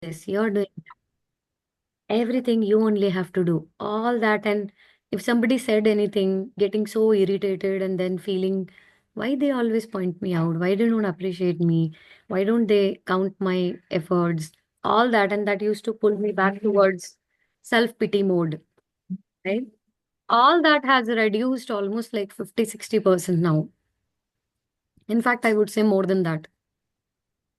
this, you're doing everything, you only have to do all that. And if somebody said anything, getting so irritated and then feeling why they always point me out, why they don't appreciate me, why don't they count my efforts, all that. And that used to pull me back towards self-pity mode, right? All that has reduced almost like 50-60% now. In fact, I would say more than that,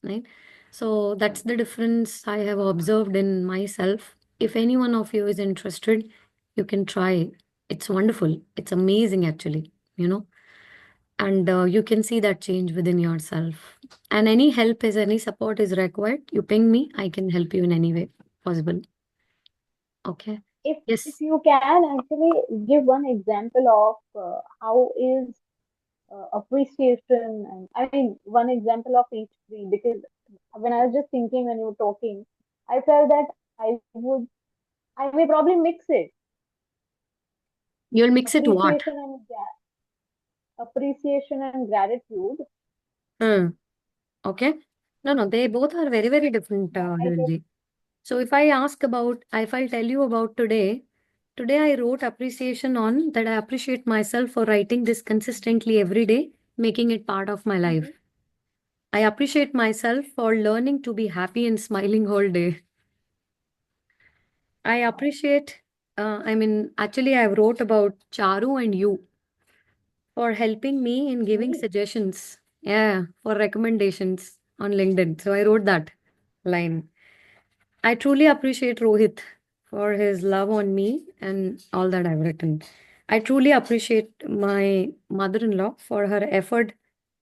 right? So that's the difference I have observed in myself. If any one of you is interested, you can try. It's wonderful. It's amazing, actually, you know, and you can see that change within yourself. And any help is, any support is required, you ping me. I can help you in any way possible. Okay. If Yes. you can actually give one example of how is appreciation, and I mean one example of each three, because when I was just thinking when you were talking, I felt that I may probably mix it. You'll mix it what? appreciation and appreciation and gratitude. Hmm. Okay. No, no, they both are very, very different, I guess. Hilji. So if I ask about, if I tell you about today, today I wrote appreciation on that I appreciate myself for writing this consistently every day, making it part of my life. Mhm. I appreciate myself for learning to be happy and smiling whole day. I Wow. appreciate, actually I wrote about Charu and you for helping me in giving Me. suggestions. Yeah, for recommendations on LinkedIn. So I wrote that line. I truly appreciate Rohit for his love on me and all that I've written. I truly appreciate my mother in law for her effort,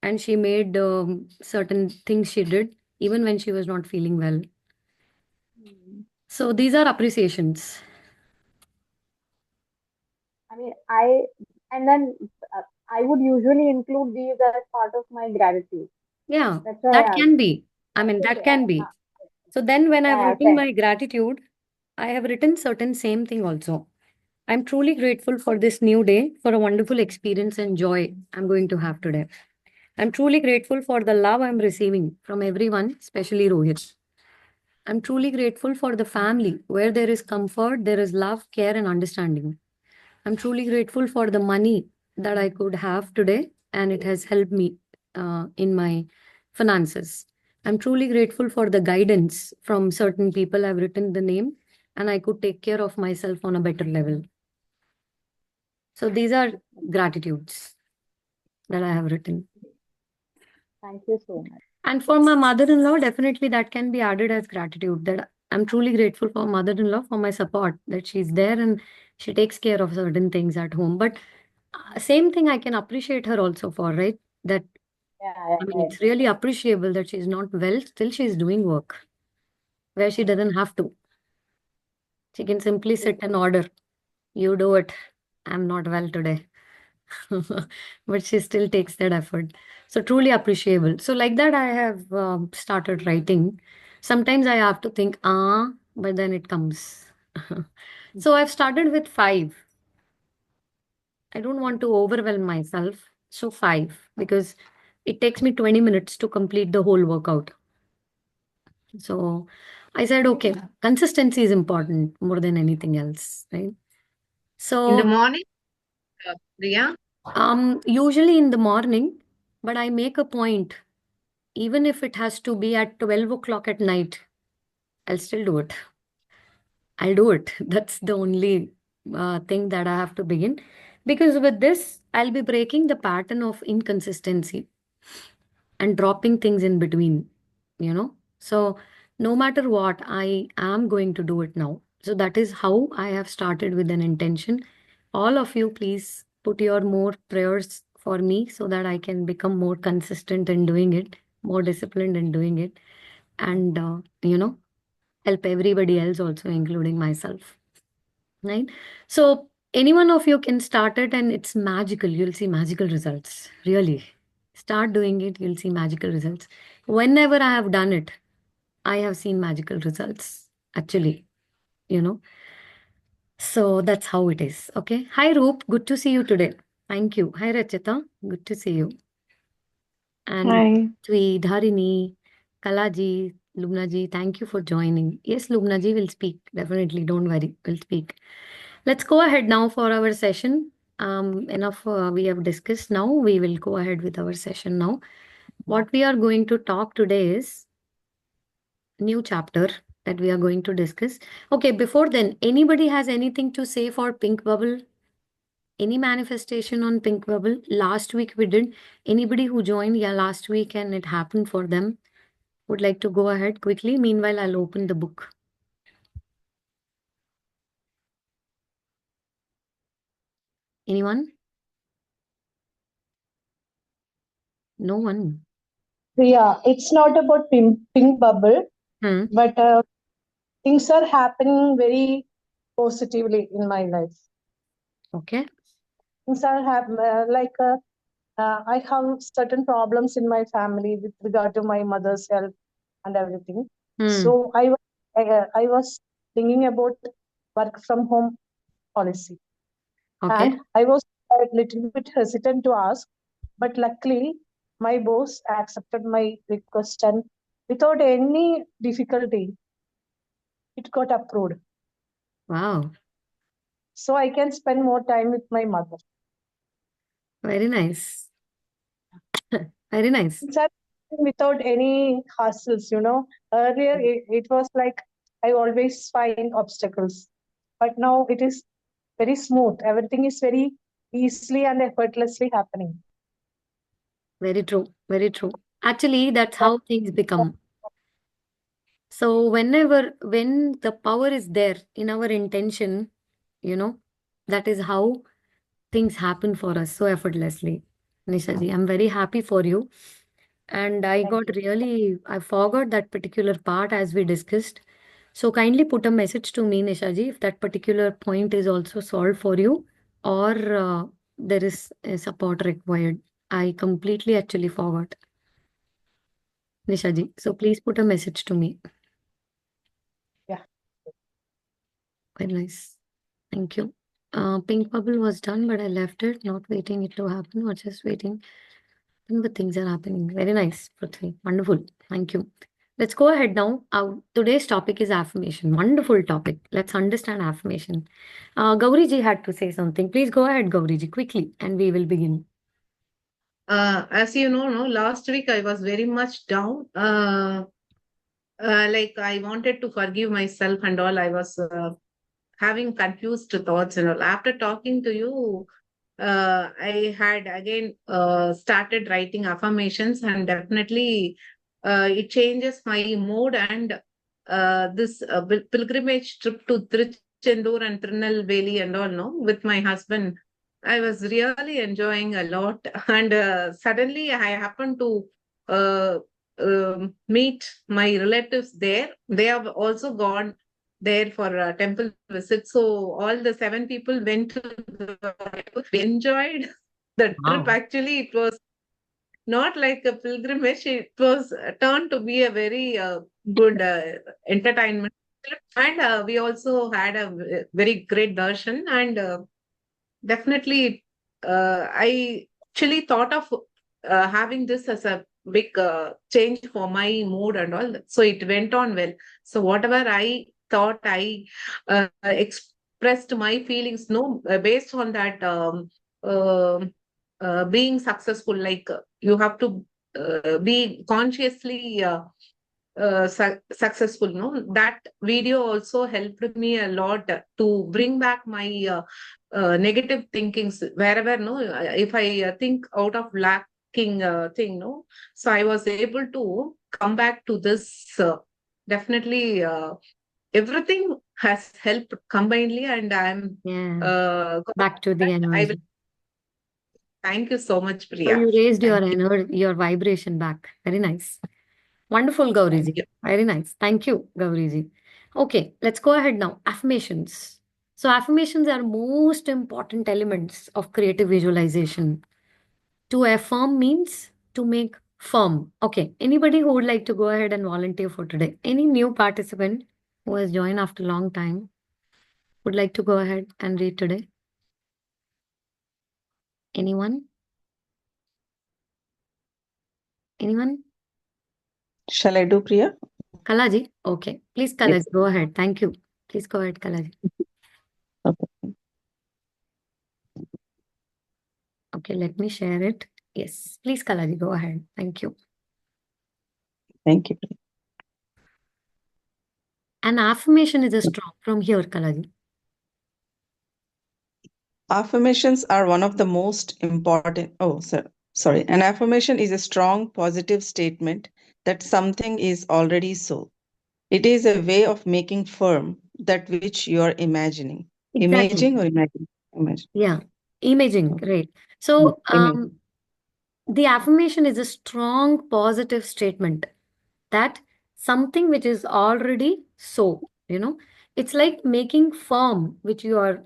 and she made certain things she did even when she was not feeling well. Hmm. So these are appreciations. I mean, and then uh, I would usually include these as part of my gratitude. Yeah, That's why that I asked. can be. Okay. That can be. So then when I've Yeah, written thanks. my gratitude, I have written certain same thing also. I'm truly grateful for this new day, for a wonderful experience and joy I'm going to have today. I'm truly grateful for the love I'm receiving from everyone, especially Rohit. I'm truly grateful for the family where there is comfort, there is love, care, and understanding. I'm truly grateful for the money that I could have today, and it has helped me in my finances. I'm truly grateful for the guidance from certain people. I've written the name, and I could take care of myself on a better level. So these are gratitudes that I have written. Thank you so much. And for my mother-in-law, definitely that can be added as gratitude. That I'm truly grateful for mother-in-law for my support, that she's there and she takes care of certain things at home. But same thing I can appreciate her also for, right? That Yeah, I mean, yeah, it's really appreciable that she's not well, still she's doing work where she doesn't have to. She can simply sit true. and order, you do it. I'm not well today. But she still takes that effort. So truly appreciable. So like that, I have started writing. Sometimes I have to think, but then it comes. So I've started with five. I don't want to overwhelm myself. So five, because it takes me 20 minutes to complete the whole workout. So I said, okay, consistency is important more than anything else, right? In the So morning, Priya? usually in the morning, but I make a point, even if it has to be at 12 o'clock at night, I'll still do it. I'll do it. That's the only thing that I have to begin. Because with this, I'll be breaking the pattern of inconsistency and dropping things in between, you know. So, no matter what, I am going to do it now. So, that is how I have started with an intention. All of you, please put your more prayers for me so that I can become more consistent in doing it, more disciplined in doing it, and, help everybody else also, including myself. Right? So, any one of you can start it and it's magical. You'll see magical results. Really. Start doing it, you'll see magical results. Whenever I have done it, I have seen magical results, actually, you know. So that's how it is. Okay. Hi, Roop. Good to see you today. Thank you. Hi, Rachita. Good to see you. And Hi. Twi, Dharini, Kalaji. Lubna ji, thank you for joining. Yes, Lubna ji will speak. Definitely, don't worry. We'll speak. Let's go ahead now for our session. Enough we have discussed now. We will go ahead with our session now. What we are going to talk today is new chapter that we are going to discuss. Okay, before then, anybody has anything to say for pink bubble? Any manifestation on pink bubble? Last week we did. Anybody who joined, yeah, last week and it happened for them would like to go ahead quickly. Meanwhile, I'll open the book. Anyone? No one. Yeah, it's not about pink bubble, Hmm. but things are happening very positively in my life. Okay. Things are I have certain problems in my family with regard to my mother's health and everything. Hmm. So I was thinking about work from home policy, Okay. and I was a little bit hesitant to ask, but luckily my boss accepted my request, and without any difficulty it got approved. Wow. So I can spend more time with my mother. Very nice. Very nice. It's happening without any hassles, you know. Earlier it was like I always find obstacles, but now it is very smooth. Everything is very easily and effortlessly happening. Very true. Very true. Actually, that's how things become. So when the power is there in our intention, that is how things happen for us so effortlessly. Nishaji, I'm very happy for you. And Thank you. I forgot that particular part as we discussed. So kindly put a message to me, Nishaji, if that particular point is also solved for you or there is a support required. I completely actually forgot, Nishaji. So please put a message to me. Yeah. Very nice. Thank you. Pink bubble was done, but I left it, not waiting it to happen or just waiting. But things are happening. Very nice, Prithvi. Wonderful. Thank you. Let's go ahead now. Today's topic is affirmation. Wonderful topic. Let's understand affirmation. Gauri ji had to say something. Please go ahead, Gauri ji, quickly, and we will begin. As you know, no, last week I was very much down. Like I wanted to forgive myself and all. I was having confused thoughts and all. After talking to you, I had again started writing affirmations, and definitely it changes my mood. And this pilgrimage trip to Trichendur and Tirunelveli and all, no, with my husband, I was really enjoying a lot. And suddenly I happened to uh, meet my relatives there. They have also gone there for a temple visit. So all the 7 people went to the temple. We enjoyed the trip. Wow. Actually, it was not like a pilgrimage. It was turned to be a very good entertainment trip. And we also had a very great darshan. And definitely, I actually thought of having this as a big change for my mood and all. So it went on well. So whatever I thought, I expressed my feelings, no, based on that being successful. Like you have to be consciously successful, no, that video also helped me a lot to bring back my negative thinkings wherever, no, if I think out of lacking thing, no, so I was able to come back to this. Definitely everything has helped combinedly, and I'm Yeah. Back to the I will energy. thank you so much, So Priya. you raised your Thank you. energy, your vibration back. Very nice. Wonderful, Thank Gauriji. you. Very nice. Thank you, Gauriji. Okay, let's go ahead now. Affirmations. So affirmations are most important elements of creative visualization. To affirm means to make firm. Okay, anybody who would like to go ahead and volunteer for today? Any new participant who has joined after a long time would like to go ahead and read today? Anyone? Anyone? Shall I do, Priya? Kalaji? Okay. Please, Yes. Kalaji, go ahead. Thank you. Please go ahead, Kalaji. Okay. Okay, let me share it. Yes. Please, Kalaji, go ahead. Thank you. Thank you. An affirmation is a strong from here, Kalaji. Affirmations are one of the most important. Oh, sorry. An affirmation is a strong positive statement that something is already so. It is a way of making firm that which you are imagining. Exactly. Imaging or imagine? Imagine. Yeah. Imaging, right. So, Imagine. the affirmation is a strong positive statement that something which is already so, it's like making firm, which you are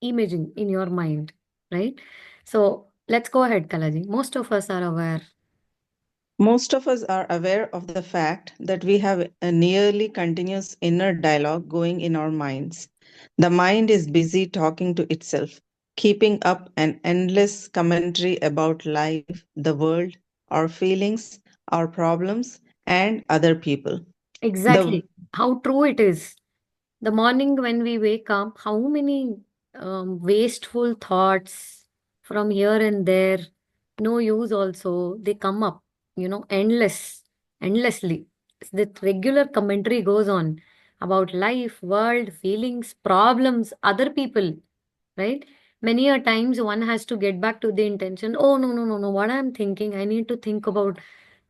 imaging in your mind, right? So let's go ahead, Kalaji. Most of us are aware. Most of us are aware of the fact that we have a nearly continuous inner dialogue going in our minds. The mind is busy talking to itself, keeping up an endless commentary about life, the world, our feelings, our problems, and other people. The Exactly. How true it is. The morning when we wake up, how many wasteful thoughts from here and there, no use also, they come up, endlessly. The regular commentary goes on about life, world, feelings, problems, other people, right? Many a times one has to get back to the intention. Oh, no, no, no, no. What I'm thinking, I need to think about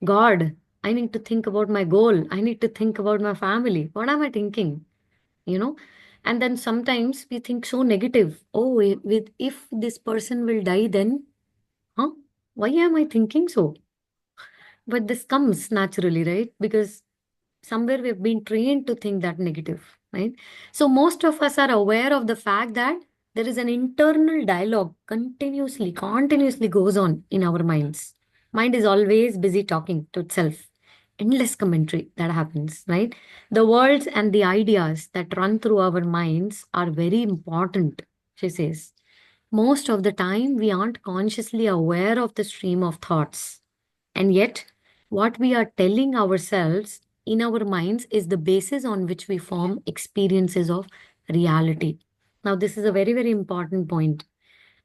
God. I need to think about my goal. I need to think about my family. What am I thinking? you know and then sometimes we think so negative. Oh, if this person will die, then huh, why am I thinking so? But this comes naturally, right? Because somewhere we've been trained to think that negative, right? So most of us are aware of the fact that there is an internal dialogue continuously goes on in our minds. Mind is always busy talking to itself. Endless commentary that happens, right? The words and the ideas that run through our minds are very important, she says. Most of the time, we aren't consciously aware of the stream of thoughts. And yet, what we are telling ourselves in our minds is the basis on which we form experiences of reality. Now, this is a very, very important point.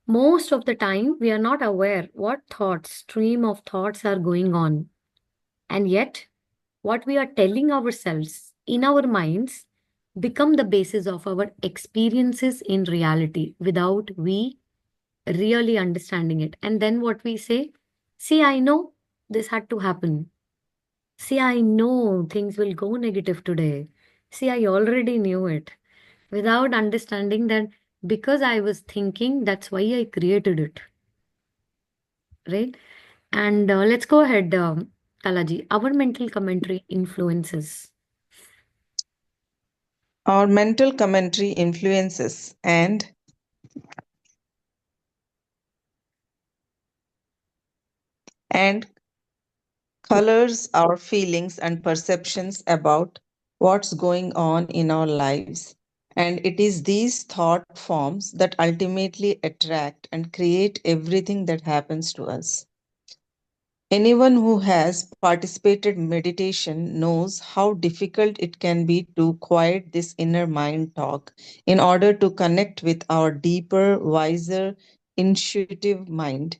Most of the time, we are not aware what thoughts, stream of thoughts are going on. And yet, what we are telling ourselves in our minds become the basis of our experiences in reality without we really understanding it. And then what we say, see, I know this had to happen. See, I know things will go negative today. See, I already knew it without understanding that because I was thinking, that's why I created it. Right? And let's go ahead, Kalaji. Our mental commentary influences. Our mental commentary influences and colors our feelings and perceptions about what's going on in our lives. And it is these thought forms that ultimately attract and create everything that happens to us. Anyone who has participated meditation knows how difficult it can be to quiet this inner mind talk in order to connect with our deeper, wiser, intuitive mind.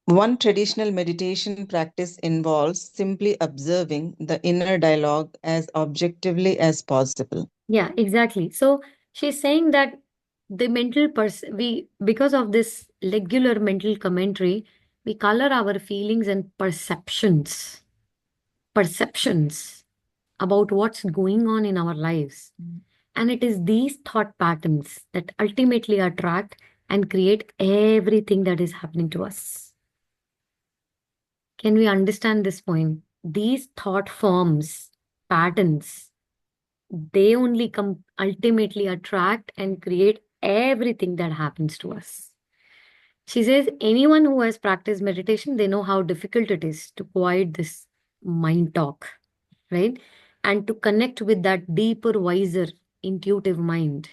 One traditional meditation practice involves simply observing the inner dialogue as objectively as possible. Yeah, exactly. So she's saying that the we because of this regular mental commentary, we color our feelings and perceptions about what's going on in our lives. And it is these thought patterns that ultimately attract and create everything that is happening to us. Can we understand this point? These thought forms, patterns, they only ultimately attract and create everything that happens to us. She says anyone who has practiced meditation, they know how difficult it is to quiet this mind talk, right? And to connect with that deeper, wiser, intuitive mind.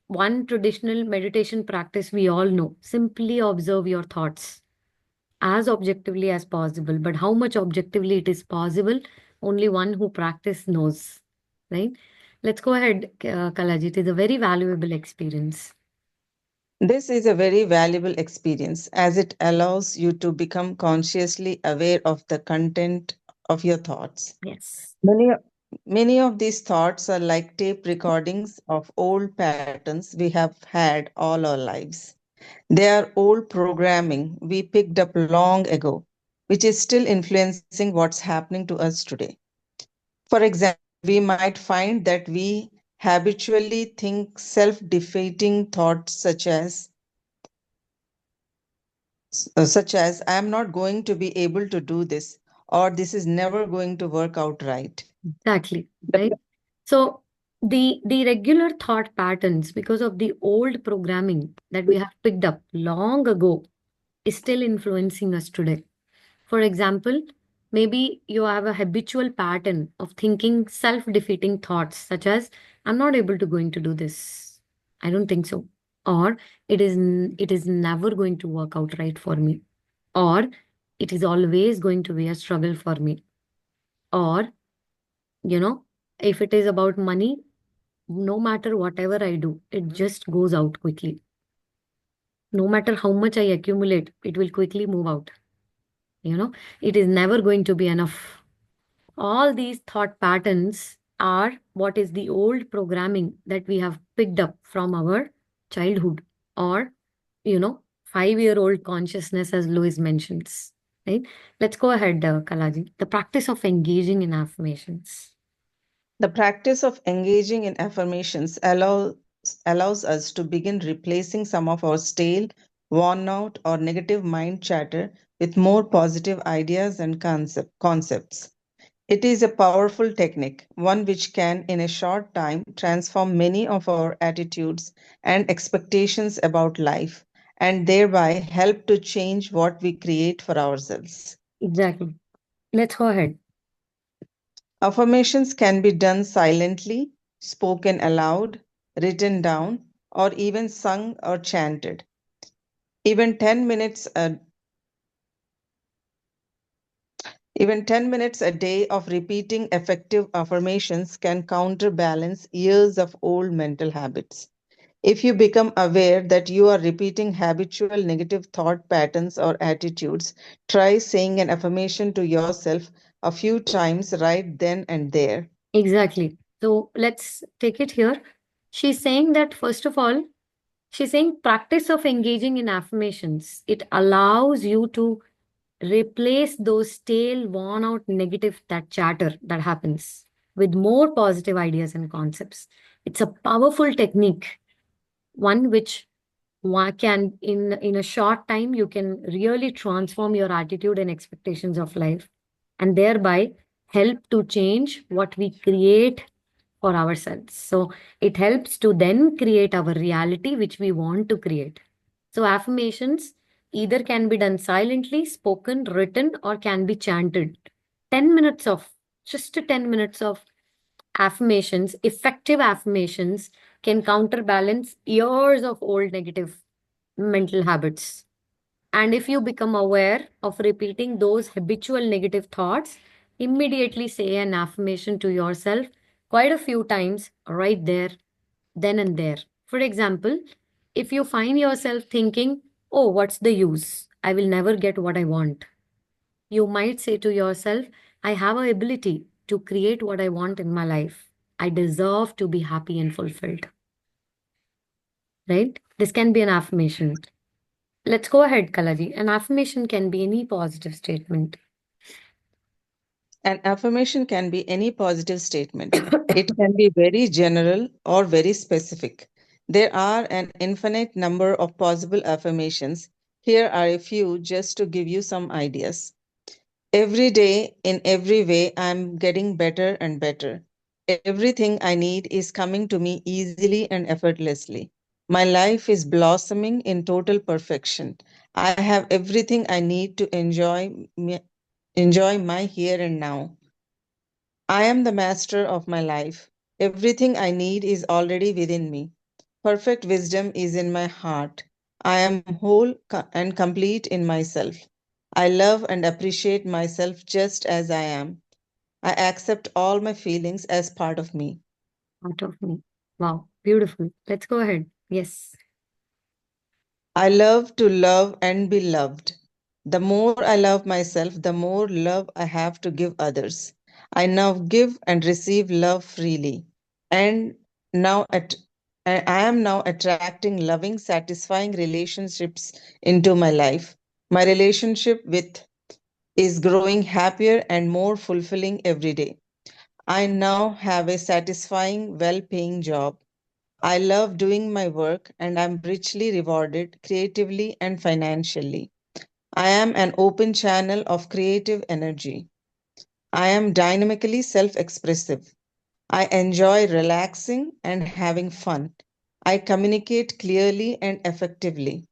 One traditional meditation practice we all know, simply observe your thoughts as objectively as possible. But how much objectively it is possible, Only one who practice knows, right? Let's go ahead, Kalaji. It is a very valuable experience. This is a very valuable experience as it allows you to become consciously aware of the content of your thoughts. Yes. Many of these thoughts are like tape recordings of old patterns we have had all our lives. They are old programming we picked up long ago, which is still influencing what's happening to us today. For example, we might find that we habitually think self defeating thoughts such as I am not going to be able to do this, or this is never going to work out right. Exactly. The Right. So the regular thought patterns, because of the old programming that we have picked up long ago, is still influencing us today. For example, maybe you have a habitual pattern of thinking self-defeating thoughts, such as, I'm not able to going to do this. I don't think so. Or it is never going to work out right for me. Or it is always going to be a struggle for me. Or, you know, if it is about money, no matter whatever I do, it just goes out quickly. No matter how much I accumulate, it will quickly move out. It is never going to be enough. All these thought patterns are what is the old programming that we have picked up from our childhood, or, 5-year-old consciousness, as Louis mentions. Right? Let's go ahead, Kalaji. The practice of engaging in affirmations. The practice of engaging in affirmations allows us to begin replacing some of our stale, worn out, or negative mind chatter with more positive ideas and concepts. It is a powerful technique, one which can, in a short time, transform many of our attitudes and expectations about life, and thereby help to change what we create for ourselves. Exactly. Let's go ahead. Affirmations can be done silently, spoken aloud, written down, or even sung or chanted. Even 10 minutes a Even 10 minutes a day of repeating effective affirmations can counterbalance years of old mental habits. If you become aware that you are repeating habitual negative thought patterns or attitudes, try saying an affirmation to yourself a few times right then and there. Exactly. So let's take it here. She's saying that, first of all, she's saying practice of engaging in affirmations. It allows you to replace those stale, worn out negative that chatter that happens with more positive ideas and concepts. It's a powerful technique, one which one can, in a short time, you can really transform your attitude and expectations of life, and thereby help to change what we create for ourselves. So it helps to then create our reality which we want to create. So affirmations either can be done silently, spoken, written, or can be chanted. 10 minutes of, just 10 minutes of affirmations, effective affirmations, can counterbalance years of old negative mental habits. And if you become aware of repeating those habitual negative thoughts, immediately say an affirmation to yourself quite a few times right there, then and there. For example, if you find yourself thinking, oh, what's the use? I will never get what I want. You might say to yourself, I have a ability to create what I want in my life. I deserve to be happy and fulfilled. Right? This can be an affirmation. Let's go ahead, Kalaji. An affirmation can be any positive statement. An affirmation can be any positive statement. It can be very general or very specific. There are an infinite number of possible affirmations. Here are a few just to give you some ideas. Every day, in every way, I'm getting better and better. Everything I need is coming to me easily and effortlessly. My life is blossoming in total perfection. I have everything I need to enjoy my here and now. I am the master of my life. Everything I need is already within me. Perfect wisdom is in my heart. I am whole and complete in myself. I love and appreciate myself just as I am. I accept all my feelings as part of me. Part of me. Wow, beautiful. Let's go ahead. Yes. I love to love and be loved. The more I love myself, the more love I have to give others. I now give and receive love freely. And now I am now attracting loving, satisfying relationships into my life. My relationship with is growing happier and more fulfilling every day. I now have a satisfying, well paying job. I love doing my work and I'm richly rewarded creatively and financially. I am an open channel of creative energy. I am dynamically self expressive. I enjoy relaxing and having fun. I communicate clearly and effectively.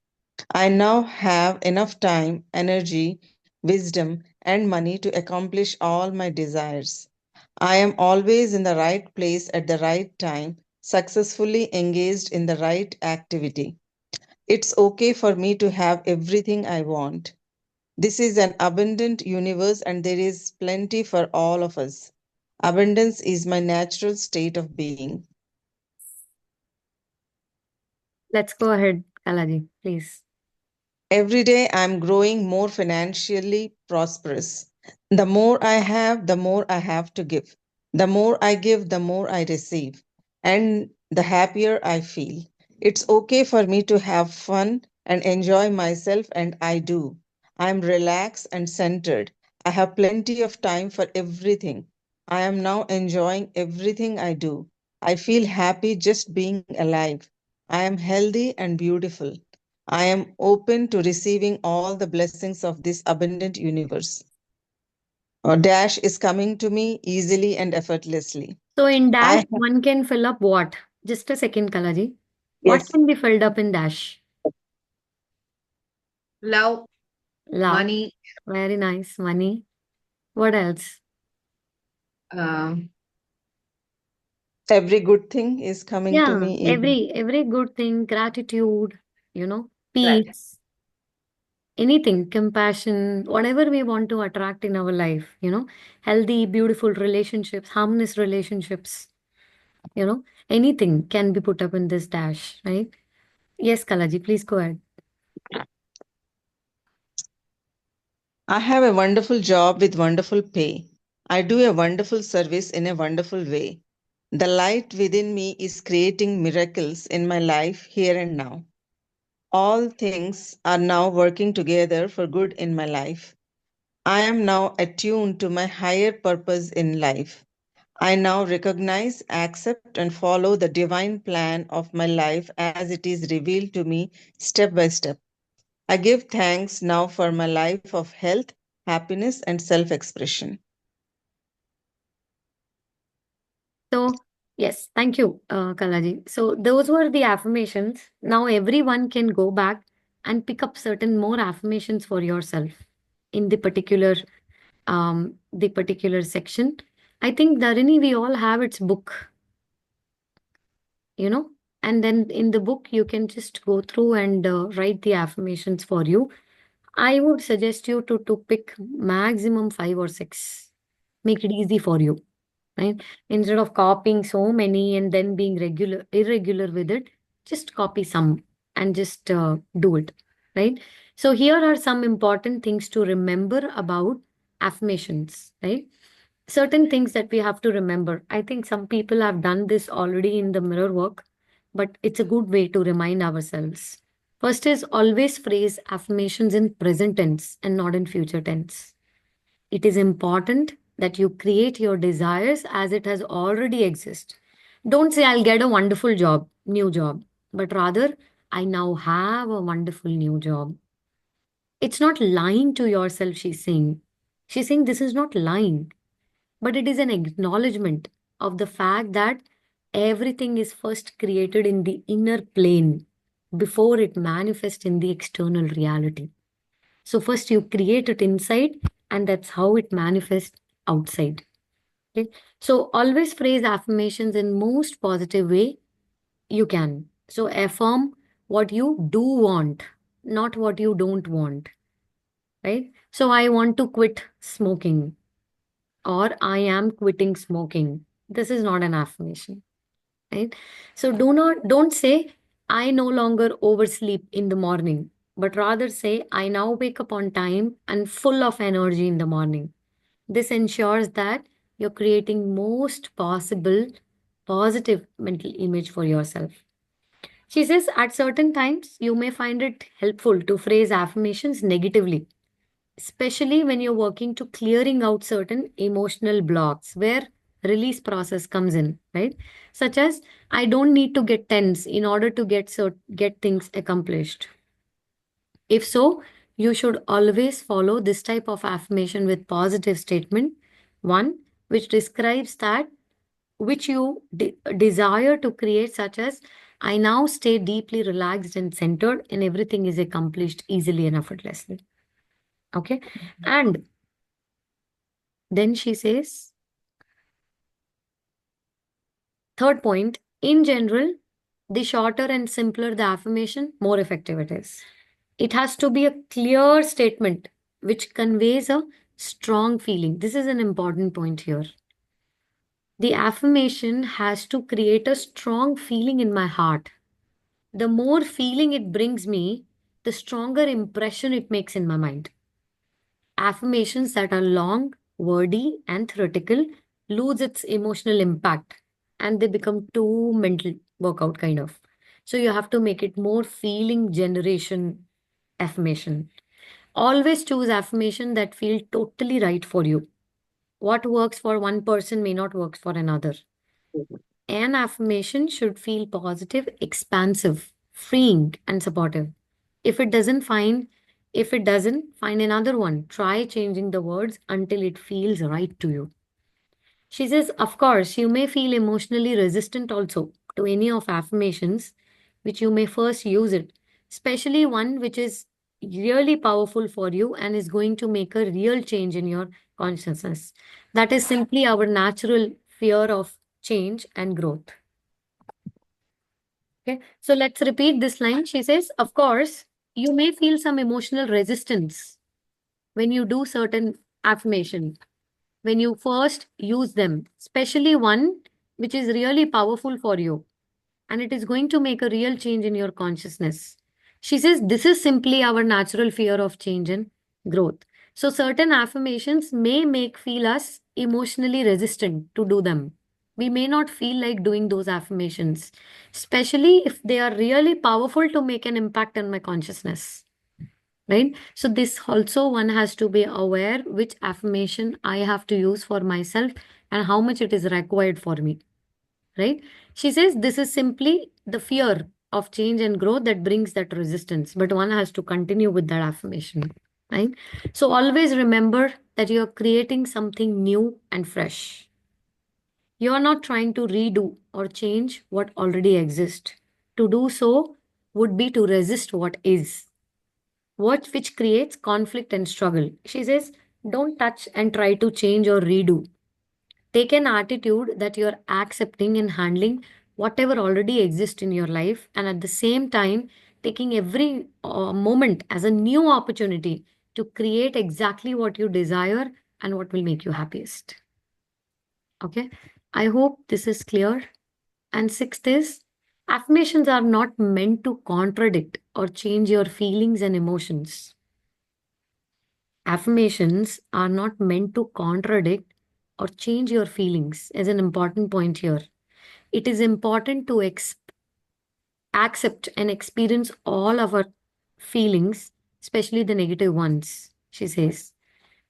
I now have enough time, energy, wisdom, and money to accomplish all my desires. I am always in the right place at the right time, successfully engaged in the right activity. It's okay for me to have everything I want. This is an abundant universe and there is plenty for all of us. Abundance is my natural state of being. Let's go ahead, Kalaji, please. Every day I'm growing more financially prosperous. The more I have, the more I have to give. The more I give, the more I receive. And the happier I feel. It's okay for me to have fun and enjoy myself, and I do. I'm relaxed and centered. I have plenty of time for everything. I am now enjoying everything I do. I feel happy just being alive. I am healthy and beautiful. I am open to receiving all the blessings of this abundant universe. Dash is coming to me easily and effortlessly. So in I dash, have, one can fill up what? Just a second, Kalaji. What yes, can be filled up in dash? Love, Love. money, Very nice. Money. What else? uh, every good thing is coming to Yeah, me easily. every good thing, gratitude, right. peace, anything, compassion, whatever we want to attract in our life, healthy, beautiful relationships, harmonious relationships, anything can be put up in this dash, right? Yes, Kalaji, please go ahead. I have a wonderful job with wonderful pay. I do a wonderful service in a wonderful way. The light within me is creating miracles in my life here and now. All things are now working together for good in my life. I am now attuned to my higher purpose in life. I now recognize, accept, and follow the divine plan of my life as it is revealed to me step by step. I give thanks now for my life of health, happiness, and self expression. So, yes, thank you, Kalaji. So, those were the affirmations. Now, everyone can go back and pick up certain more affirmations for yourself in the particular section. I think, Dharini, we all have its book, you know, and then in the book, you can just go through and write the affirmations for you. I would suggest you to pick maximum five or six. Make it easy for you, right? Instead of copying so many and then being irregular with it, just copy some and just do it, right? So here are some important things to remember about affirmations, right? Certain things that we have to remember. I think some people have done this already in the mirror work, but it's a good way to remind ourselves. First is always phrase affirmations in present tense and not in future tense. It is important that you create your desires as it has already exist. Don't say I'll get a wonderful job, new job, but rather I now have a wonderful new job. It's not lying to yourself, she's saying. She's saying this is not lying, but it is an acknowledgement of the fact that everything is first created in the inner plane before it manifests in the external reality. So first you create it inside, and that's how it manifests outside. Okay. So always phrase affirmations in most positive way you can. So affirm what you do want, not what you don't want. Right. So I want to quit smoking. or I am quitting smoking. This is not an affirmation, right? So don't say I no longer oversleep in the morning, but rather say I now wake up on time and full of energy in the morning. This ensures that you're creating most possible positive mental image for yourself. She says at certain times you may find it helpful to phrase affirmations negatively, especially when you're working to clearing out certain emotional blocks where release process comes in, right? Such as I don't need to get tense in order to get things accomplished. If so, you should always follow this type of affirmation with positive statement, one which describes that which you desire to create, such as I now stay deeply relaxed and centered and everything is accomplished easily and effortlessly. Okay. And then she says, third point, in general, the shorter and simpler the affirmation, more effective it is. It has to be a clear statement which conveys a strong feeling. This is an important point here. The affirmation has to create a strong feeling in my heart. The more feeling it brings me, the stronger impression it makes in my mind. Affirmations that are long, wordy, and theoretical lose its emotional impact and they become too mental workout kind of. So you have to make it more feeling generation affirmation. Always choose affirmation that feel totally right for you. What works for one person may not work for another. An affirmation should feel positive, expansive, freeing, and supportive. If it doesn't find if it doesn't, find another one. Try changing the words until it feels right to you. She says, of course, you may feel emotionally resistant also to any of affirmations, which you may first use it, especially one which is really powerful for you and is going to make a real change in your consciousness. That is simply our natural fear of change and growth. Okay, so let's repeat this line. She says, of course, you may feel some emotional resistance when you do certain affirmation, when you first use them, especially one which is really powerful for you and it is going to make a real change in your consciousness. She says this is simply our natural fear of change and growth. So certain affirmations may make feel us emotionally resistant to do them. We may not feel like doing those affirmations, especially if they are really powerful to make an impact on my consciousness, right? So this also one has to be aware which affirmation I have to use for myself and how much it is required for me, right? She says this is simply the fear of change and growth that brings that resistance, but one has to continue with that affirmation, right? So always remember that you're creating something new and fresh. You're not trying to redo or change what already exists. To do so would be to resist what is, what which creates conflict and struggle. She says, don't touch and try to change or redo. Take an attitude that you're accepting and handling whatever already exists in your life, and at the same time, taking every moment as a new opportunity to create exactly what you desire and what will make you happiest. Okay, I hope this is clear. And sixth is, affirmations are not meant to contradict or change your feelings and emotions. Affirmations are not meant to contradict or change your feelings, is an important point here. It is important to accept and experience all our feelings, especially the negative ones, she says,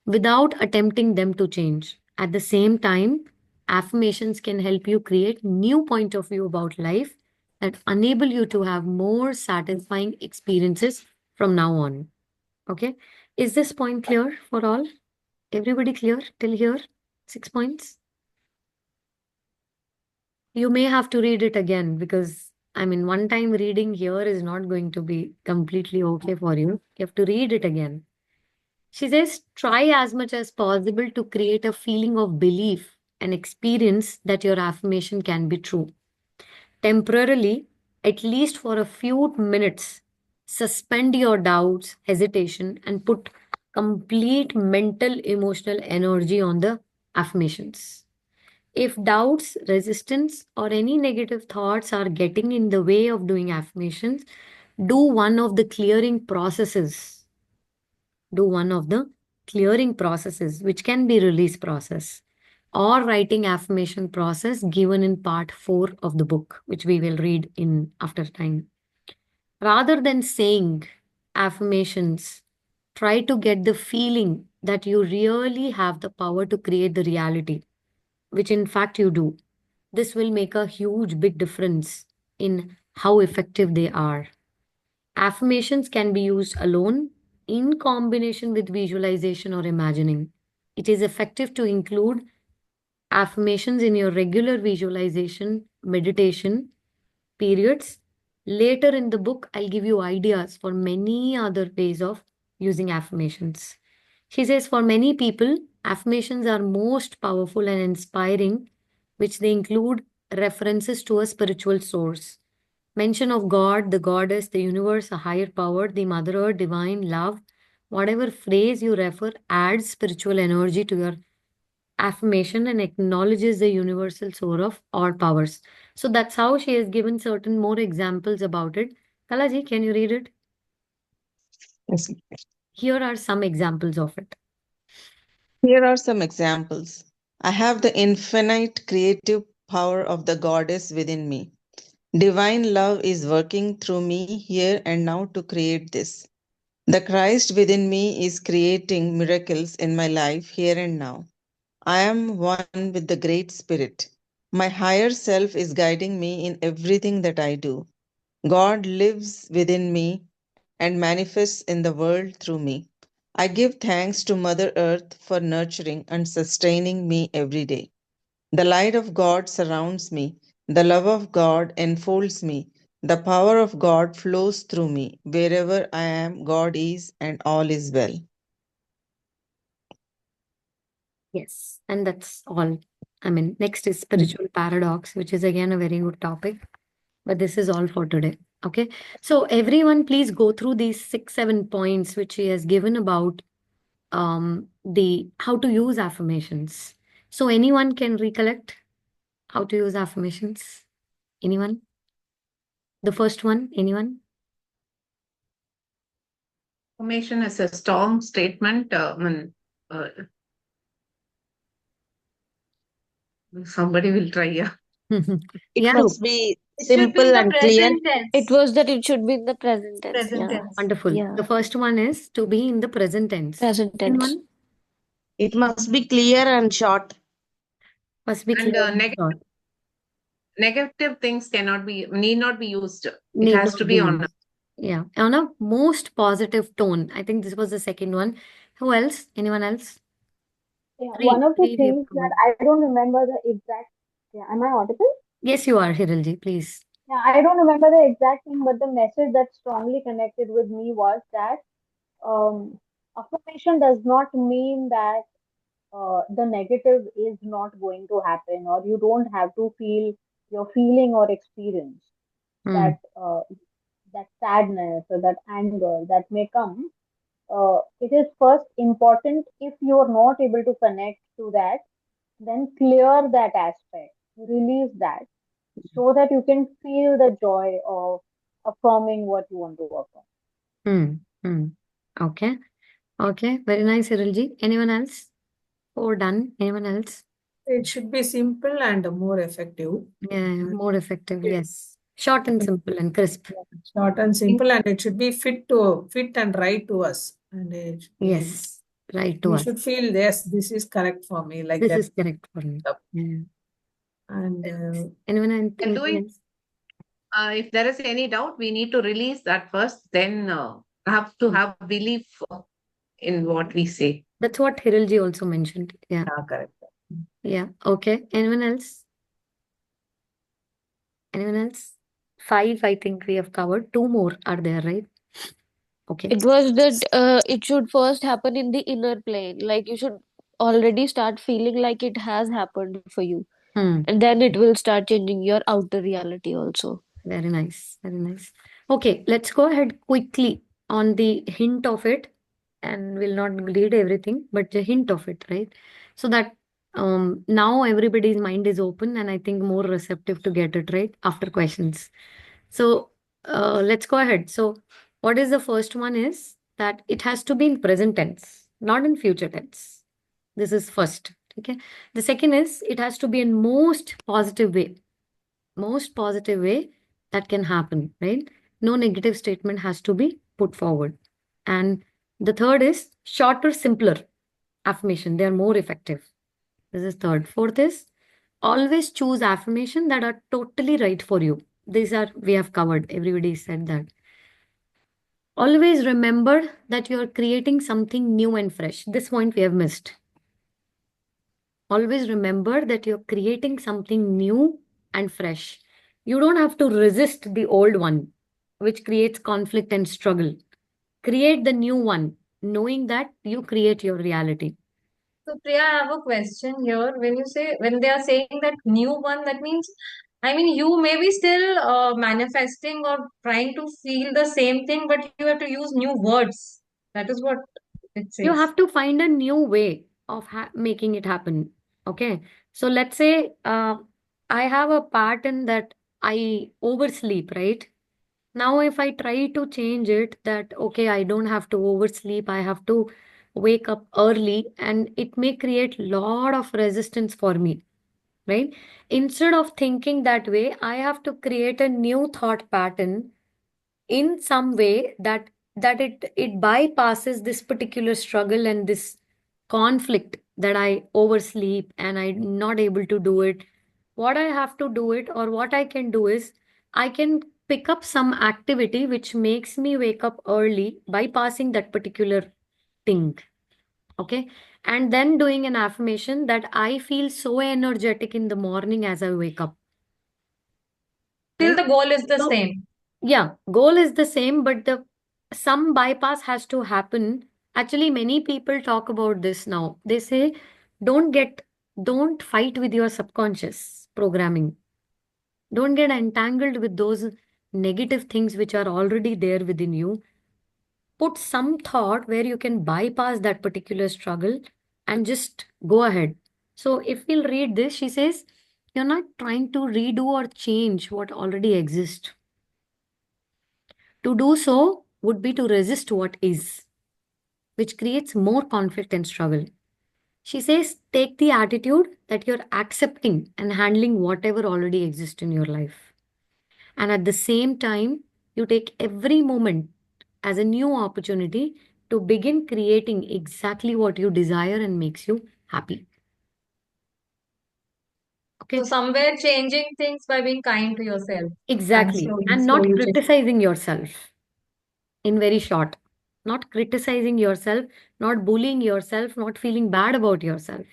without attempting them to change. At the same time, affirmations can help you create new point of view about life that enable you to have more satisfying experiences from now on. Okay? Is this point clear for all? Everybody clear till here? 6 points? You may have to read it again because, I mean, one time reading here is not going to be completely okay for you. You have to read it again. She says, try as much as possible to create a feeling of belief and experience that your affirmation can be true. Temporarily, at least for a few minutes, suspend your doubts, hesitation, and put complete mental, emotional energy on the affirmations. If doubts, resistance, or any negative thoughts are getting in the way of doing affirmations, do one of the clearing processes. Do one of the clearing processes, which can be release process or writing affirmation process given in part 4 of the book, which we will read in after time. Rather than saying affirmations, try to get the feeling that you really have the power to create the reality, which in fact you do. This will make a huge, big difference in how effective they are. Affirmations can be used alone, in combination with visualization or imagining. It is effective to include affirmations in your regular visualization meditation periods. Later in the book, I'll give you ideas for many other ways of using affirmations. She says for many people, affirmations are most powerful and inspiring, which they include references to a spiritual source. Mention of God, the goddess, the universe, a higher power, the mother earth, divine love. Whatever phrase you refer adds spiritual energy to your affirmation and acknowledges the universal source of all powers. So that's how she has given certain more examples about it. Kalaji, can you read it? Yes. Here are some examples of it. Here are some examples. I have the infinite creative power of the goddess within me. Divine love is working through me here and now to create this. The Christ within me is creating miracles in my life here and now. I am one with the Great Spirit. My higher self is guiding me in everything that I do. God lives within me and manifests in the world through me. I give thanks to Mother Earth for nurturing and sustaining me every day. The light of God surrounds me. The love of God enfolds me. The power of God flows through me. Wherever I am, God is, and all is well. Yes, and that's all. I mean, next is spiritual paradox, which is again a very good topic, but this is all for today. Okay, so everyone, please go through these 6, 7 points which she has given about the how to use affirmations. So anyone can recollect how to use affirmations? Anyone? The first one, anyone? Affirmation is a strong statement. Somebody will try. Yeah. It Yeah, must be It should be in simple the and clear. present tense. It was that it should be in the present tense. Present Yeah. tense. wonderful. Yeah. The first one is to be in the present tense. Present Second tense. one It must be clear and short. must be And clear and short. negative things need not be used. It Need has not to be be on. used. Yeah, on a most positive tone. I think this was the second one. Who else? Anyone else? Yeah. Three. One of the Three we have things that covered. I don't remember the exact. Yeah. Am I audible? Yes, you are, Hirilji, please. Yeah. I don't remember the exact thing, but the message that strongly connected with me was that affirmation does not mean that the negative is not going to happen, or you don't have to feel your feeling or experience Hmm. that that sadness or that anger that may come. It is first important, if you are not able to connect to that, then clear that aspect, release that, so that you can feel the joy of affirming what you want to affirm. Hmm. Hmm. Okay. Okay. Very nice, Hirilji. Anyone else? Four done. Anyone else? It should be simple and more effective. Yeah, more effective. Yes. Short and simple and crisp. Short and simple, and it should be fit and right to us. And Yes. Right to we us. should feel, yes, this is correct for me, like This that. is correct for me. Yeah. And Anyone Can do anything it. else? If there is any doubt, we need to release that first. Then have to have belief in what we say. That's what Hirilji also mentioned. Yeah. correct. Yeah. Okay. Anyone else? Anyone else? 5, I think we have covered. 2 more are there, right? Okay. It was that it should first happen in the inner plane. Like you should already start feeling like it has happened for you. Hmm. And then it will start changing your outer reality also. Very nice. Very nice. Okay. Let's go ahead quickly on the hint of it, and we'll not read everything, but the hint of it, right? So that Now everybody's mind is open and I think more receptive to get it right after questions. So let's go ahead. So what is the first one is that it has to be in present tense, not in future tense. This is first. Okay. The second is it has to be in most positive way. Most positive way that can happen, right? No negative statement has to be put forward. And the third is shorter, simpler affirmation. They are more effective. This is third. Fourth is always choose affirmation that are totally right for you. These are we have covered. Everybody said that. Always remember that you are creating something new and fresh. This point we have missed. Always remember that you're creating something new and fresh. You don't have to resist the old one, which creates conflict and struggle. Create the new one, knowing that you create your reality. So Priya, I have a question here. When they are saying that new one, that means, I mean, you may be still manifesting or trying to feel the same thing, but you have to use new words. That is what it You says. have to find a new way of making it happen. Okay. So let's say I have a pattern that I oversleep, right? Now, if I try to change it, that okay, I don't have to oversleep, I have to wake up early, and it may create lot of resistance for me, right? Instead of thinking that way, I have to create a new thought pattern in some way that it bypasses this particular struggle and this conflict that I oversleep and I'm not able to do it. What I have to do it, or what I can do is I can pick up some activity which makes me wake up early, bypassing that particular thing. Okay. And then doing an affirmation that I feel so energetic in the morning as I wake up. Still, Right? the goal is the So, same. yeah, goal is the same, but the some bypass has to happen. Actually, many people talk about this now. They say, don't get, don't fight with your subconscious programming. Don't get entangled with those negative things which are already there within you. Put some thought where you can bypass that particular struggle and just go ahead. So if we'll read this, she says, you're not trying to redo or change what already exists. To do so would be to resist what is, which creates more conflict and struggle. She says, take the attitude that you're accepting and handling whatever already exists in your life. And at the same time, you take every moment as a new opportunity to begin creating exactly what you desire and makes you happy. So Okay, somewhere changing things by being kind to yourself. And exactly. slowly, And slowly not change. criticizing yourself in very short. Not criticizing yourself, not bullying yourself, not feeling bad about yourself.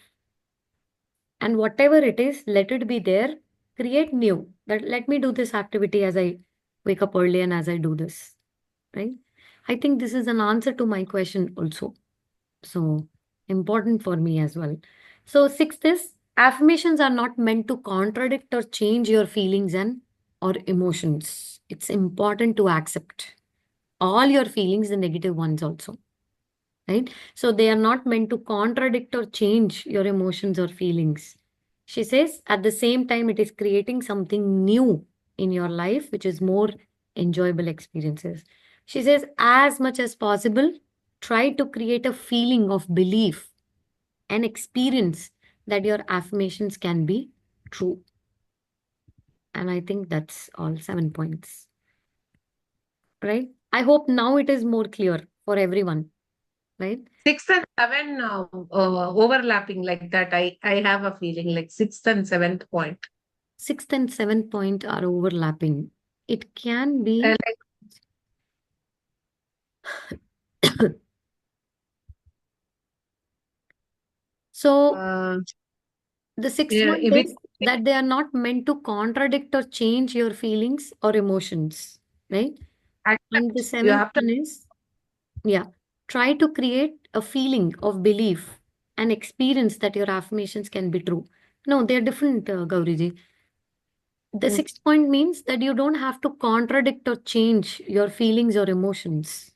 And whatever it is, let it be there. Create new. That let me do this activity as I wake up early and as I do this. Right? I think this is an answer to my question also. So important for me as well. So sixth is affirmations are not meant to contradict or change your feelings and or emotions. It's important to accept all your feelings, the negative ones also. Right? So they are not meant to contradict or change your emotions or feelings. She says at the same time, it is creating something new in your life, which is more enjoyable experiences. She says, as much as possible, try to create a feeling of belief and experience that your affirmations can be true. And I think that's all 7 points. Right? I hope now it is more clear for everyone. Right? 6 and 7 overlapping like that. I have a feeling like sixth and seventh point. Sixth and seventh point are overlapping. It can be. Like, So uh, the sixth yeah, one if is that they are not meant to contradict or change your feelings or emotions, right? And the you seventh have to one is, yeah, try to create a feeling of belief and experience that your affirmations can be true. No, they're different, Gauriji. The sixth point means that you don't have to contradict or change your feelings or emotions,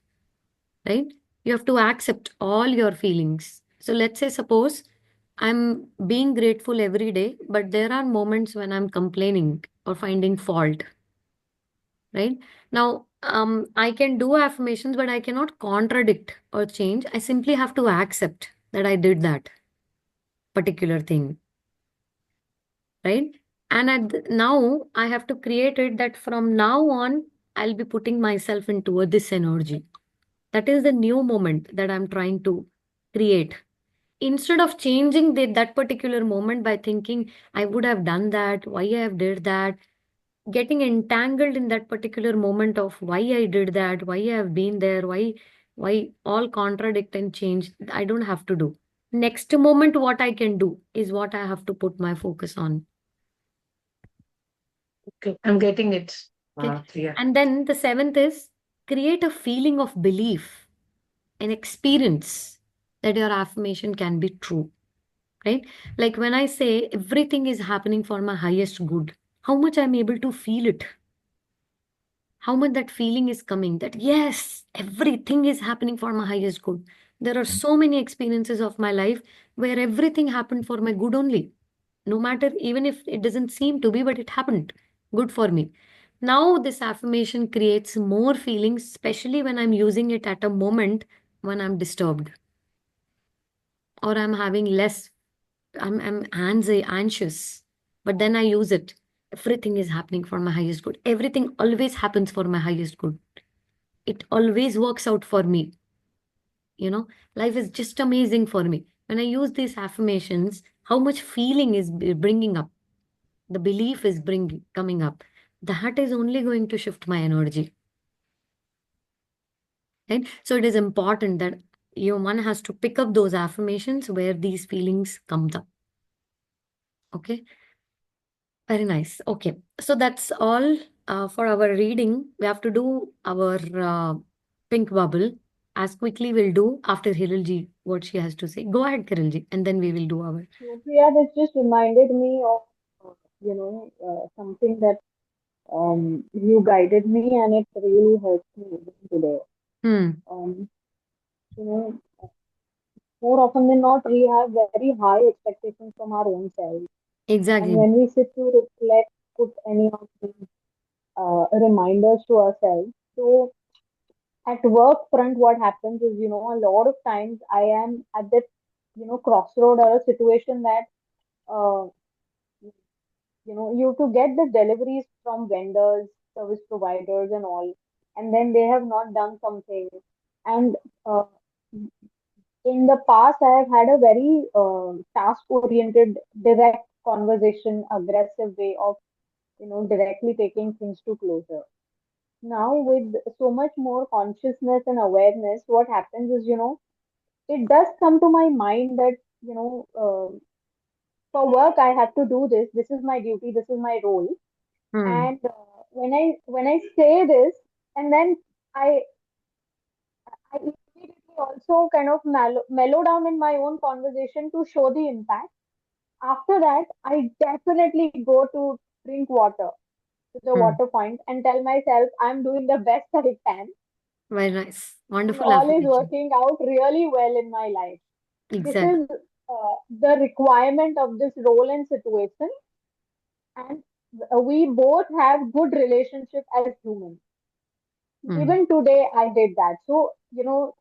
right? You have to accept all your feelings. So let's say, suppose I'm being grateful every day, but there are moments when I'm complaining or finding fault, right? Now, I can do affirmations, but I cannot contradict or change. I simply have to accept that I did that particular thing, right? And now I have to create it that from now on, I'll be putting myself into this energy. That is the new moment that I'm trying to create. Instead of changing that particular moment by thinking I would have done that, why I have did that, getting entangled in that particular moment of why I did that, why I have been there, why all contradict and change. I don't have to do. Next moment, what I can do is what I have to put my focus on. Okay, I'm getting it. Okay. Clear. And then the seventh is create a feeling of belief, an experience that your affirmation can be true, right? Like when I say everything is happening for my highest good, how much I'm able to feel it, how much that feeling is coming that yes, everything is happening for my highest good. There are so many experiences of my life where everything happened for my good only. No matter, even if it doesn't seem to be, but it happened good for me. Now, this affirmation creates more feelings, especially when I'm using it at a moment when I'm disturbed or I'm having less, anxious. But then I use it. Everything is happening for my highest good. Everything always happens for my highest good. It always works out for me. You know, life is just amazing for me. When I use these affirmations, how much feeling is bringing up, the belief is bringing coming up. That is only going to shift my energy. Right? So it is important that one has to pick up those affirmations where these feelings comes up. Okay. Very nice. Okay. So that's all for our reading. We have to do our pink bubble as quickly we'll do after Hirilji, what she has to say. Go ahead, Hirilji, and then we will do our. So, Priya, this just reminded me of, something that you guided me, and it really helped me even today. Hmm. Um, you know, more often than not, we have very high expectations from our own selves. And Exactly. when we sit to reflect, put any of these reminders to ourselves. So at work front, what happens is, a lot of times I am at that, crossroad or a situation that, uh, you to get the deliveries from vendors, service providers, and all, and then they have not done something. And uh, in the past, I have had a very task-oriented, direct conversation, aggressive way of, directly taking things to closure. Now, with so much more consciousness and awareness, what happens is, it does come to my mind that, for work, I have to do this. This is my duty. This is my role. Hmm. And when I say this, and then I I immediately also kind of mellow down in my own conversation to show the impact. After that, I definitely go to drink water to the Hmm. water point and tell myself I'm doing the best I can, Very nice. and Wonderful all is affirmation. working out really well in my life. This Exactly. is the requirement of this role and situation, and we both have good relationship as humans. Hmm. Even today I did that. So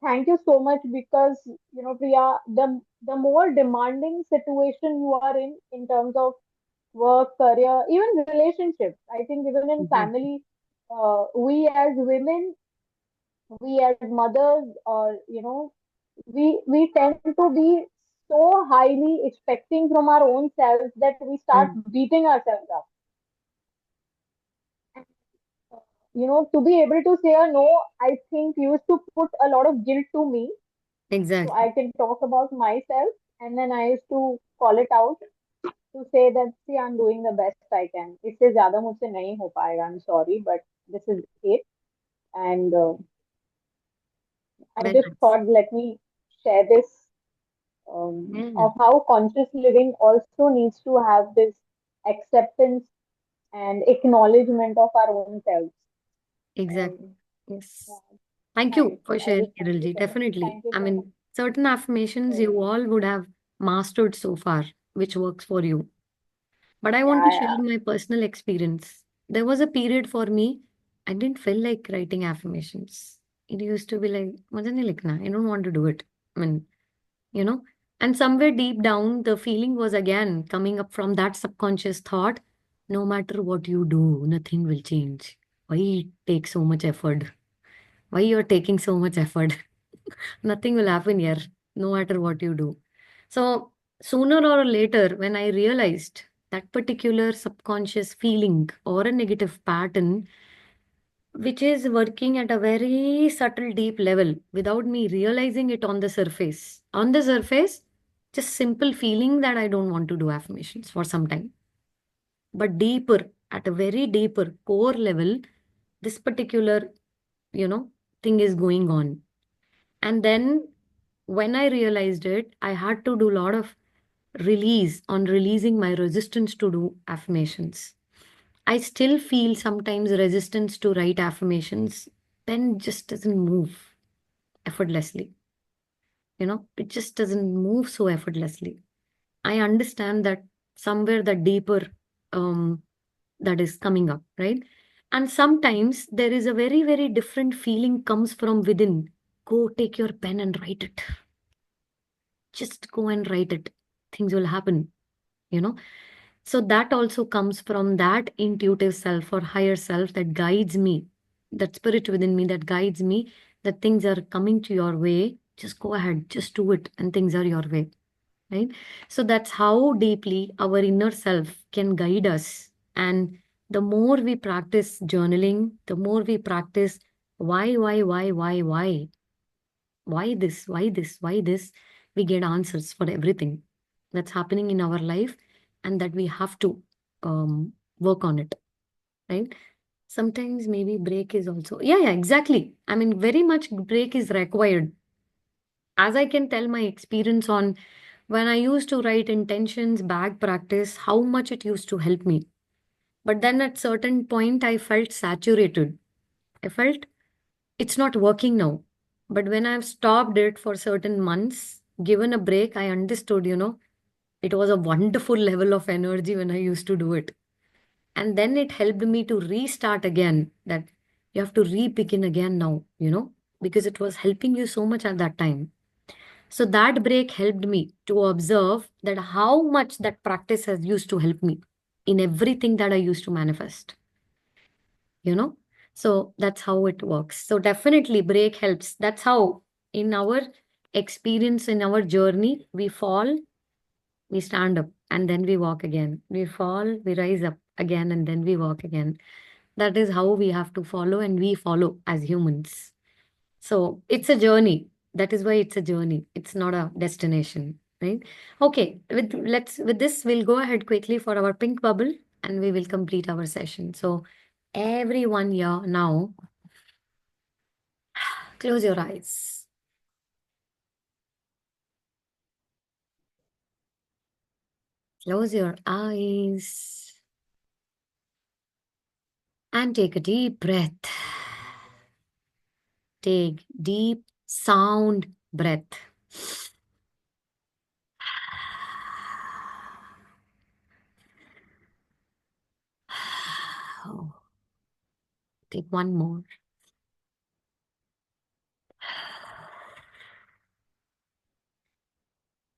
thank you so much, because Priya, the more demanding situation you are in terms of work, career, even relationships, I think even in Exactly. family, we as women, we as mothers, or we tend to be so highly expecting from our own selves that we start Hmm. beating ourselves up. To be able to say a no, I think used to put a lot of guilt to me. So Exactly. I can talk about myself, and then I used to call it out to say that, see, I'm doing the best I can. इससे ज़्यादा मुझसे नहीं हो पाएगा. I'm sorry, but this is it. And I Very just nice. thought, let me share this, Yeah. of how conscious living also needs to have this acceptance and acknowledgement of our own selves. Exactly. Um, Yes. yeah, Thank you thanks. for I sharing, just thank you Kirilji. so much. Definitely. Thank you I so much. mean, certain affirmations So, you all would have mastered so far, which works for you. But I want to Yeah, share my personal experience. There was a period for me, I didn't feel like writing affirmations. It used to be like, "मुझे नहीं लिखना. I don't want to do it." I mean, you know, and somewhere deep down, the feeling was again coming up from that subconscious thought, no matter what you do, nothing will change. Why take so much effort? Why you're taking so much effort? Nothing will happen here, no matter what you do. So sooner or later, when I realized that particular subconscious feeling or a negative pattern, which is working at a very subtle, deep level without me realizing it on the surface. On the surface, just simple feeling that I don't want to do affirmations for some time. But deeper, at a very deeper core level, this particular, you know, thing is going on. And then when I realized it, I had to do a lot of releasing my resistance to do affirmations. I still feel sometimes resistance to write affirmations, pen just doesn't move effortlessly. It just doesn't move so effortlessly. I understand that somewhere the deeper that is coming up, right? And sometimes there is a very, very different feeling comes from within. Go take your pen and write it. Just go and write it. Things will happen, you know. So that also comes from that intuitive self or higher self that guides me, that spirit within me that guides me, that things are coming to your way. Just go ahead, just do it, and things are your way, right? So that's how deeply our inner self can guide us. And the more we practice journaling, the more we practice why this, we get answers for everything that's happening in our life, and that we have to work on it, right? Sometimes maybe break is also, yeah, exactly. I mean, very much break is required. As I can tell my experience on when I used to write intentions, bag practice, how much it used to help me. But then at certain point, I felt saturated. I felt it's not working now. But when I've stopped it for certain months, given a break, I understood, it was a wonderful level of energy when I used to do it. And then it helped me to restart again, that you have to re-begin again now, because it was helping you so much at that time. So that break helped me to observe that how much that practice has used to help me in everything that I used to manifest, you know? So that's how it works. So definitely break helps. That's how in our experience, in our journey, we fall, we stand up, and then we walk again. We fall, we rise up again, and then we walk again. That is how we have to follow, and we follow as humans. So it's a journey. That is why it's a journey. It's not a destination, right? Okay, with this, we'll go ahead quickly for our pink bubble, and we will complete our session. So everyone here now, close your eyes. Close your eyes and take a deep breath. Take deep sound breath. Oh, take one more.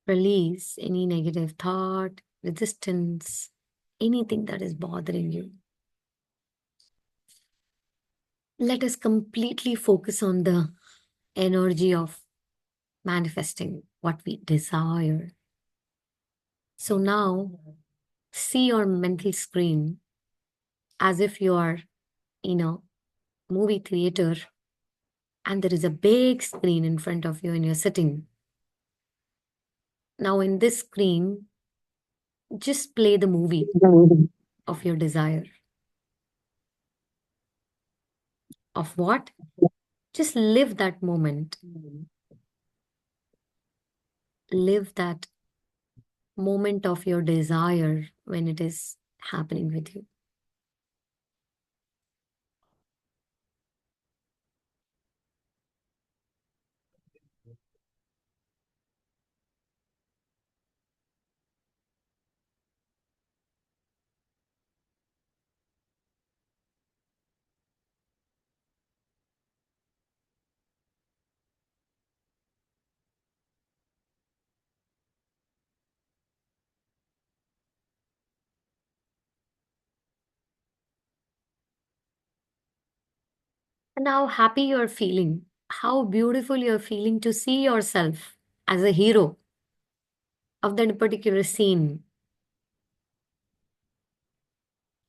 Release any negative thought, resistance, anything that is bothering you. Let us completely focus on the energy of manifesting what we desire. So now, see your mental screen as if you are in a movie theater and there is a big screen in front of you and you're sitting. Now, in this screen, just play the movie of your desire. Of what? Just live that moment. Live that moment of your desire when it is happening with you. And how happy you're feeling, how beautiful you're feeling to see yourself as a hero of that particular scene.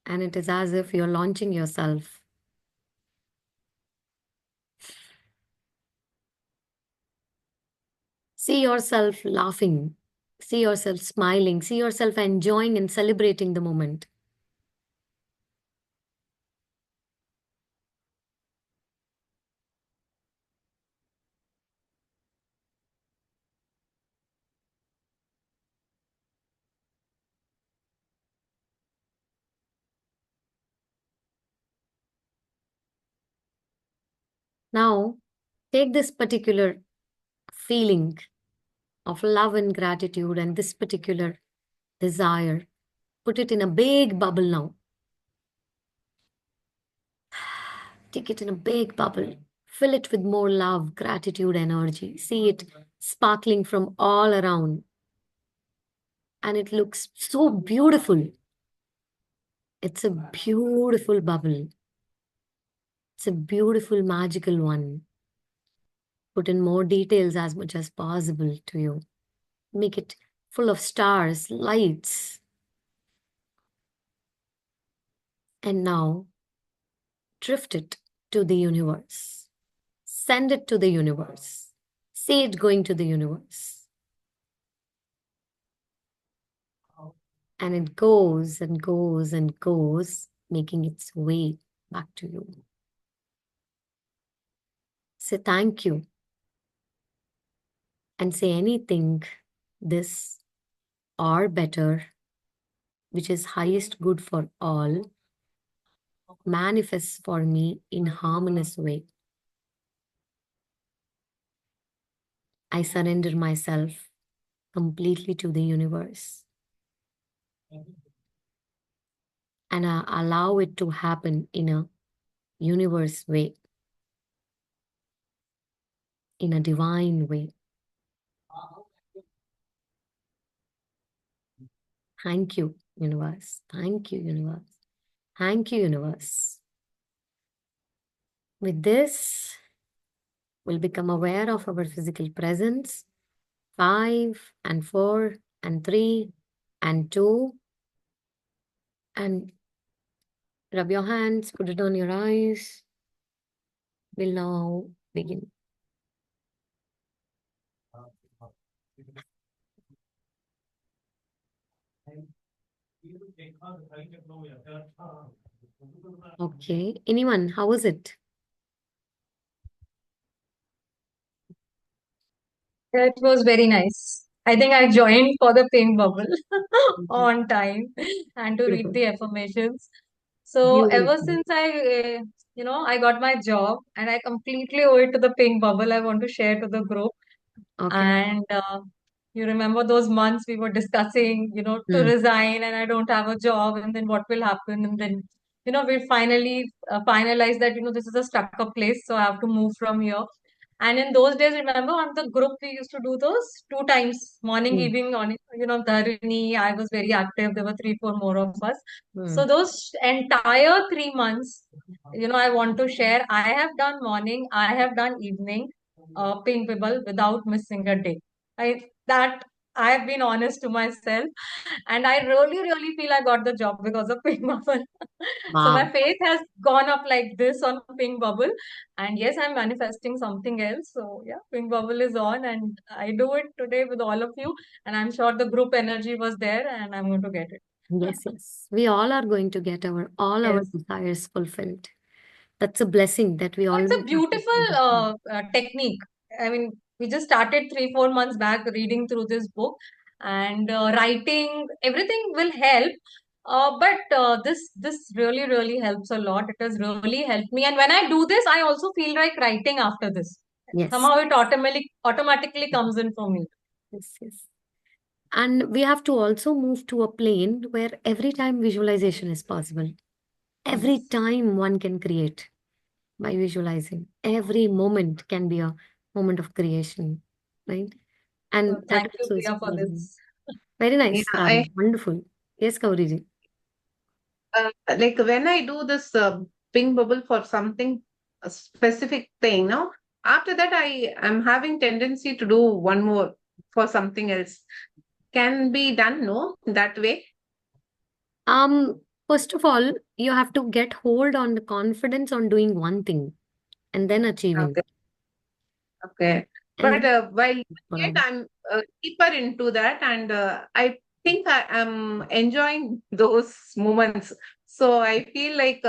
And it is as if you're launching yourself. See yourself laughing, see yourself smiling, see yourself enjoying and celebrating the moment. Now, take this particular feeling of love and gratitude and this particular desire, put it in a big bubble now. Take it in a big bubble. Fill it with more love, gratitude, energy. See it sparkling from all around. And it looks so beautiful. It's a beautiful bubble. It's a beautiful, magical one. Put in more details as much as possible to you. Make it full of stars, lights. And now, drift it to the universe. Send it to the universe. See it going to the universe. And it goes and goes and goes, making its way back to you. Say thank you. And say anything, this or better, which is highest good for all, manifests for me in harmonious way. I surrender myself completely to the universe. And I allow it to happen in a universe way, in a divine way. Thank you, universe. Thank you, universe. Thank you, universe. With this, we'll become aware of our physical presence. 5 and 4 and 3 and 2. And rub your hands, put it on your eyes. We'll now begin. Okay. Anyone, how was it? It was very nice. I think I joined for the pink bubble on time and to read Beautiful. the affirmations. So ever Beautiful. since I got my job and I completely owe it to the pink bubble, I want to share to the group. Okay. And you remember those months we were discussing, to Hmm. resign and I don't have a job and then what will happen? And then, we finally finalized that, this is a stuck-up place, so I have to move from here. And in those days, remember on the group, we used to do those 2 times, morning, Hmm. evening, on Dharini, I was very active. There were 3, 4 more of us. Hmm. So those entire 3 months, I want to share. I have done morning, I have done evening, pink bubble without missing a day. That I have been honest to myself, and I really, really feel I got the job because of pink bubble. So my Wow. faith has gone up like this on pink bubble, and yes, I'm manifesting something else. So yeah, pink bubble is on, and I do it today with all of you, and I'm sure the group energy was there, and I'm going to get it. Yes, yes. We all are going to get all our Yes. desires fulfilled. That's a blessing that we So it's always a have to beautiful celebrate. technique. I mean, we just started 3, 4 months back reading through this book, and writing. Everything will help, but this really really helps a lot. It has really helped me, and when I do this, I also feel like writing after this. Yes. Somehow it automatically comes in for me. Yes, yes. And we have to also move to a plane where every time visualization is possible. Every Yes. time one can create by visualizing. Every moment can be a moment of creation, right? So And that thank you, also is Priya, for possible. this. Very Yeah, nice, Tara. Wonderful. Yes, Kauriji. like when I do this pink bubble for something, a specific thing. No, after that, I am having tendency to do one more for something else. Can be done, no, that way. First of all, you have to get hold on the confidence on doing one thing and then achieving. Okay. Okay. But And while yet following. I'm deeper into that, and I think I am enjoying those moments. So I feel like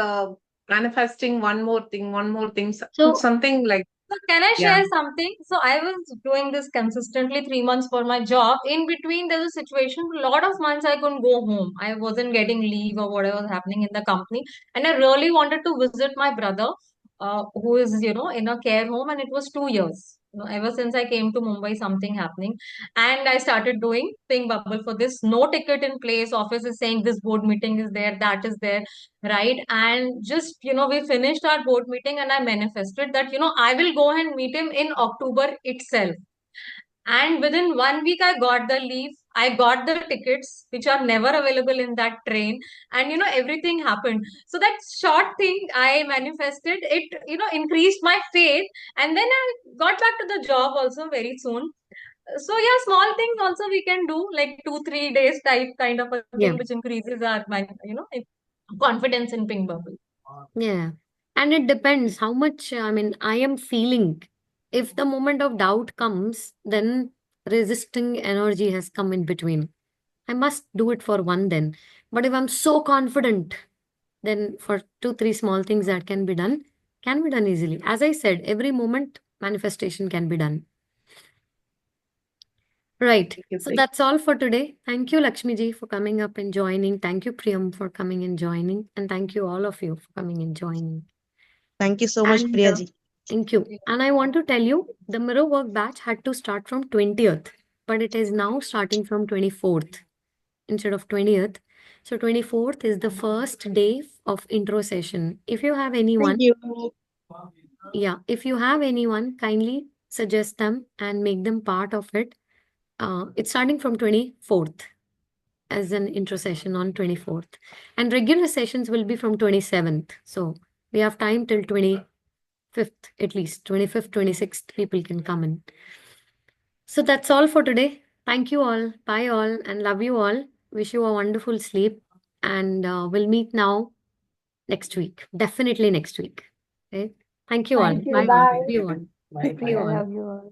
manifesting one more thing, So, something like, So can I yeah. share something? So I was doing this consistently 3 months for my job. In between, there was a situation, a lot of months I couldn't go home. I wasn't getting leave or whatever was happening in the company. And I really wanted to visit my brother, who is, in a care home, and it was 2 years. Ever since I came to Mumbai, something happening. And I started doing Ping Bubble for this. No ticket in place. Office is saying this board meeting is there, that is there, right? And just, we finished our board meeting and I manifested that, I will go and meet him in October itself. And within 1 week, I got the leave. I got the tickets, which are never available in that train. And, everything happened. So that short thing I manifested, it, increased my faith. And then I got back to the job also very soon. So yeah, small things also we can do, like 2 3 days type kind of a yeah, thing, which increases our, confidence in Ping Bubble. yeah. And it depends how much, I mean, I am feeling. If the moment of doubt comes, then resisting energy has come in between. I must do it for one then. But if I'm so confident, then for two, three small things that can be done easily. As I said, every moment manifestation can be done. Right. Thank you, So Priya. that's all for today. Thank you, Lakshmi ji, for coming up and joining. Thank you, Priyam, for coming and joining. And thank you, all of you, for coming and joining. Thank you so much, And Priya ji. thank you. And I want to tell you, the mirror work batch had to start from 20th, but it is now starting from 24th instead of 20th. So 24th is the first day of intro session. If you have Thank anyone, you. yeah, if you have anyone, kindly suggest them and make them part of it. It's starting from 24th as an intro session on 24th. And regular sessions will be from 27th. So we have time till 25th, at least 25th, 26th, people can come in. So that's all for today. Thank you all. Bye all and love you all. Wish you a wonderful sleep. And we'll meet now next week. Definitely next week. Okay. Thank you all. Thank you. Bye all. Bye. See you all. Bye See you I bye. all. love you all.